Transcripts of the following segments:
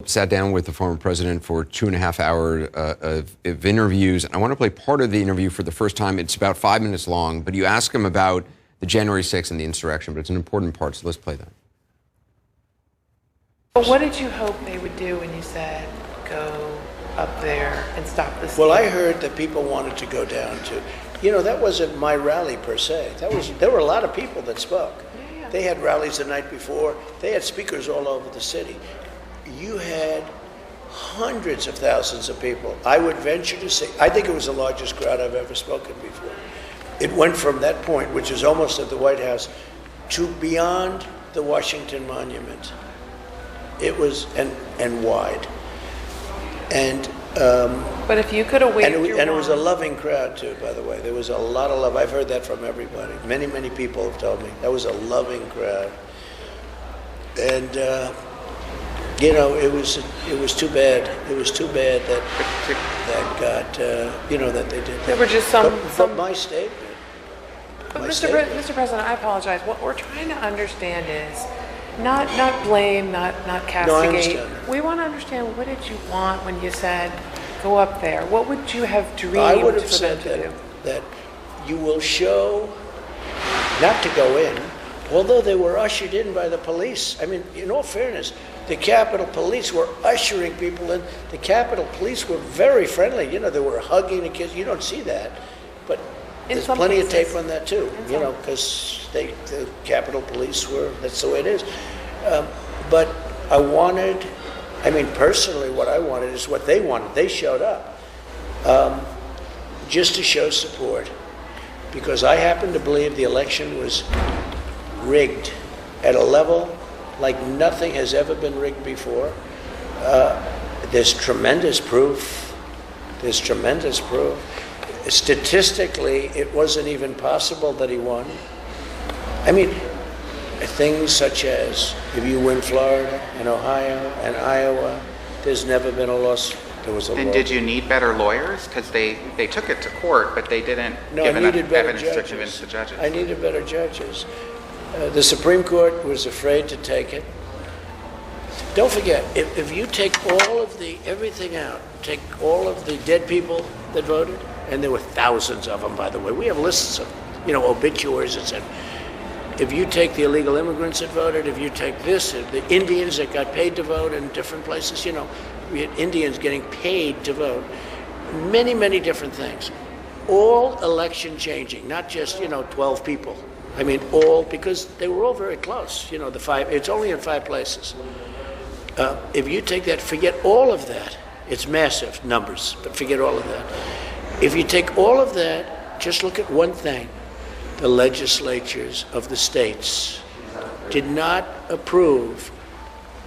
sat down with the former president for 2.5 hours of interviews. And I want to play part of the interview for the first time. It's about 5 minutes long, but you ask him about the January 6th and the insurrection, but it's an important part, so let's play that. But what did you hope they would do when you said, go up there and stop this? Well, I heard that people wanted to go down to, that wasn't my rally per se. There were a lot of people that spoke. Yeah. They had rallies the night before. They had speakers all over the city. You had hundreds of thousands of people. I would venture to say, I think it was the largest crowd I've ever spoken before. It went from that point, which is almost at the White House, to beyond the Washington Monument. It was, and wide. And but if you could have waited, and it was a loving crowd too, by the way. There was a lot of love. I've heard that from everybody. Many people have told me that was a loving crowd. And it was too bad. It was too bad that got that they did. There were just some. But my statement. But Mr. President, I apologize. What we're trying to understand is not blame, not castigate. No, I understand. We want to understand, what did you want when you said go up there? What would you have dreamed I would have for said them to do? that you will show not to go in, although they were ushered in by the police. I mean, in all fairness, the Capitol Police were ushering people in. The Capitol Police were very friendly. They were hugging the kids. You don't see that, but there's plenty of tape on that too. Because the Capitol Police were. That's the way it is. But personally, what I wanted is what they wanted. They showed up just to show support, because I happen to believe the election was rigged at a level like nothing has ever been rigged before. There's tremendous proof. Statistically, it wasn't even possible that he won. I mean, things such as if you win Florida and Ohio and Iowa, there's never been a loss. There was a loss. And did you need better lawyers? Because they took it to court, but they didn't give enough evidence to convince the judges. I needed better judges. The Supreme Court was afraid to take it. Don't forget, if you take everything out, take all of the dead people that voted, and there were thousands of them, by the way. We have lists of, obituaries, etc. If you take the illegal immigrants that voted, if you take the Indians that got paid to vote in different places, we had Indians getting paid to vote. Many, many different things. All election changing, not just, 12 people. I mean, all, because they were all very close. It's only in 5 places. If you take that, forget all of that. It's massive numbers, but forget all of that. If you take all of that, just look at one thing. The legislatures of the states did not approve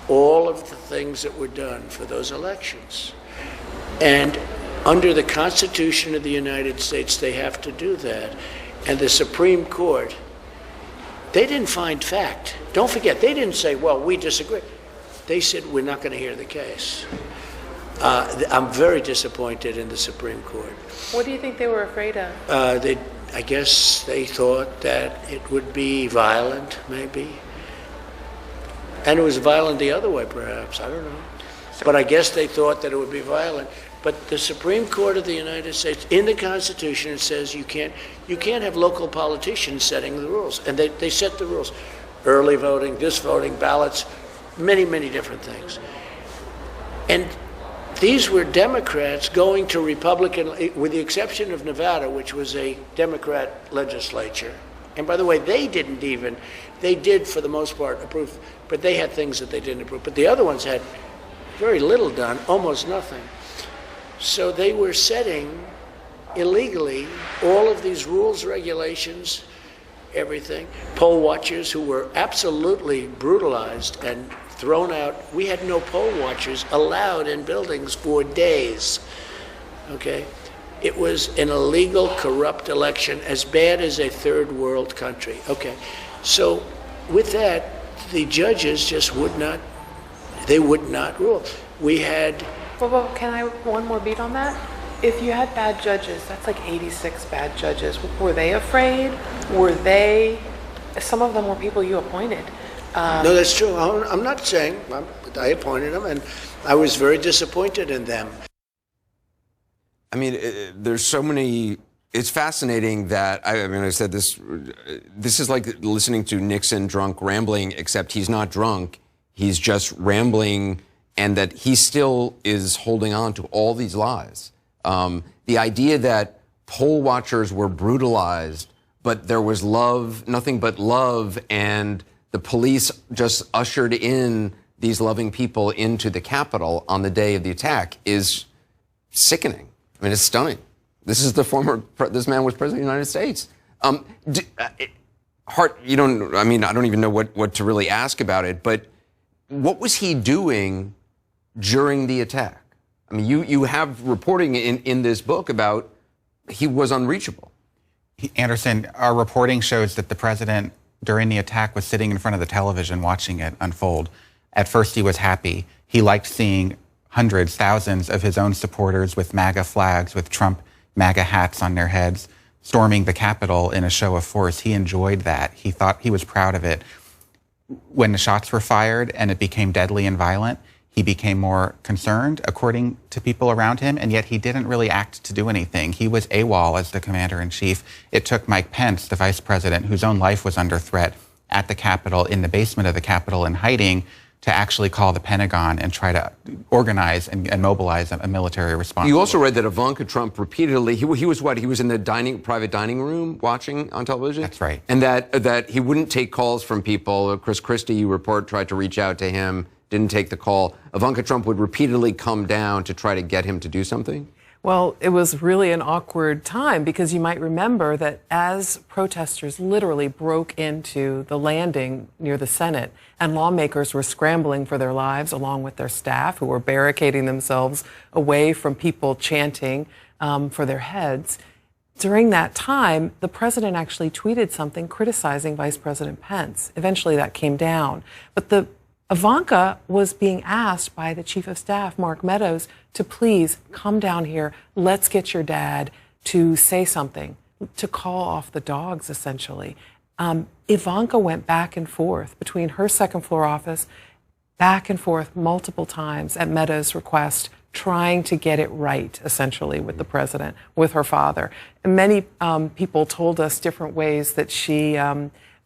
all of the things that were done for those elections. And under the Constitution of the United States, they have to do that. And the Supreme Court, they didn't find fact. Don't forget, they didn't say, well, we disagree. They said, we're not going to hear the case. I'm very disappointed in the Supreme Court. What do you think they were afraid of? I guess they thought that it would be violent, maybe. And it was violent the other way, perhaps. I don't know. But I guess they thought that it would be violent. But the Supreme Court of the United States, in the Constitution, it says you can't have local politicians setting the rules. And they set the rules. Early voting, this voting, ballots, many, many different things. And these were Democrats going to Republican, with the exception of Nevada, which was a Democrat legislature. And by the way, they did for the most part approve, but they had things that they didn't approve. But the other ones had very little done, almost nothing. So they were setting illegally all of these rules, regulations, everything. Poll watchers who were absolutely brutalized and thrown out. We had no poll watchers allowed in buildings for days. Okay? It was an illegal, corrupt election, as bad as a third world country. Okay. So with that, the judges just would not rule. We had... Well, can I one more beat on that? If you had bad judges, that's like 86 bad judges. Were they afraid? Some of them were people you appointed. No, that's true. I'm not saying, I appointed them, and I was very disappointed in them. I mean, there's so many. It's fascinating that I mean, I said this. This is like listening to Nixon drunk rambling, except he's not drunk. He's just rambling, and that he still is holding on to all these lies. The idea that poll watchers were brutalized, but there was love, nothing but love, and the police just ushered in these loving people into the Capitol on the day of the attack is sickening. I mean, it's stunning. This is this man was president of the United States. Hart, I don't even know what to really ask about it, but what was he doing during the attack? I mean, you have reporting in this book about he was unreachable. Anderson, our reporting shows that the president during the attack was sitting in front of the television watching it unfold. At first, he was happy. He liked seeing hundreds, thousands of his own supporters with MAGA flags, with Trump MAGA hats on their heads, storming the Capitol in a show of force. He enjoyed that. He thought he was proud of it. When the shots were fired and it became deadly and violent, he became more concerned, according to people around him, and yet he didn't really act to do anything. He was AWOL as the commander-in-chief. It took Mike Pence, the vice president, whose own life was under threat at the Capitol, in the basement of the Capitol in hiding, to actually call the Pentagon and try to organize and mobilize a military response. You also read that Ivanka Trump repeatedly, he was what? He was in the private dining room watching on television? That's right. And that he wouldn't take calls from people. Chris Christie, you report, tried to reach out to him, didn't take the call. Ivanka Trump would repeatedly come down to try to get him to do something? Well, it was really an awkward time because you might remember that as protesters literally broke into the landing near the Senate and lawmakers were scrambling for their lives along with their staff who were barricading themselves away from people chanting for their heads. During that time, the president actually tweeted something criticizing Vice President Pence. Eventually that came down. But Ivanka was being asked by the chief of staff, Mark Meadows, to please come down here. Let's get your dad to say something, to call off the dogs, essentially. Ivanka went back and forth between her second floor office, back and forth multiple times at Meadows' request, trying to get it right, essentially, with the president, with her father. And many people told us different ways that she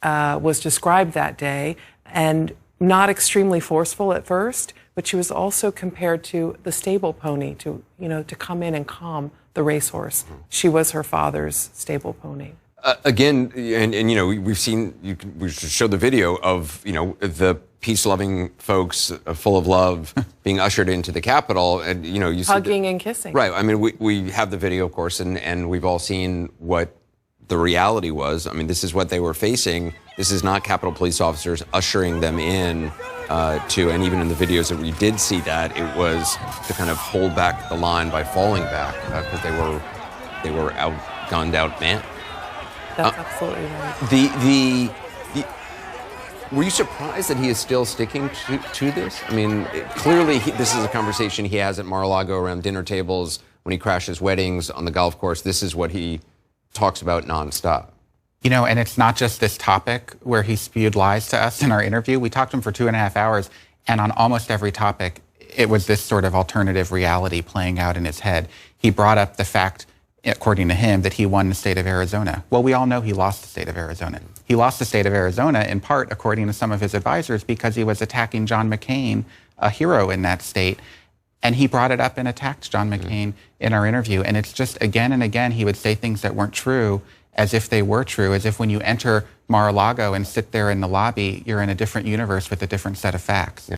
was described that day, and not extremely forceful at first, but she was also compared to the stable pony to come in and calm the racehorse. She was her father's stable pony. Again, we've seen, we should show the video of, the peace-loving folks full of love being ushered into the Capitol, and, you hugging and kissing. Right. I mean, we have the video, of course, and we've all seen what the reality was. I mean, this is what they were facing. This is not Capitol Police officers ushering them in and even in the videos that we did see that, it was to kind of hold back the line by falling back because they were outgunned, outmanned. That's absolutely right. Were you surprised that he is still sticking to this? I mean, clearly this is a conversation he has at Mar-a-Lago around dinner tables, when he crashes weddings on the golf course. This is what he talks about nonstop. And it's not just this topic where he spewed lies to us in our interview. We talked to him for 2.5 hours, and on almost every topic, it was this sort of alternative reality playing out in his head. He brought up the fact, according to him, that he won the state of Arizona. Well, we all know he lost the state of Arizona. He lost the state of Arizona in part, according to some of his advisors, because he was attacking John McCain, a hero in that state. And he brought it up and attacked John McCain in our interview. And it's just again and again, he would say things that weren't true as if they were true, as if when you enter Mar-a-Lago and sit there in the lobby, you're in a different universe with a different set of facts.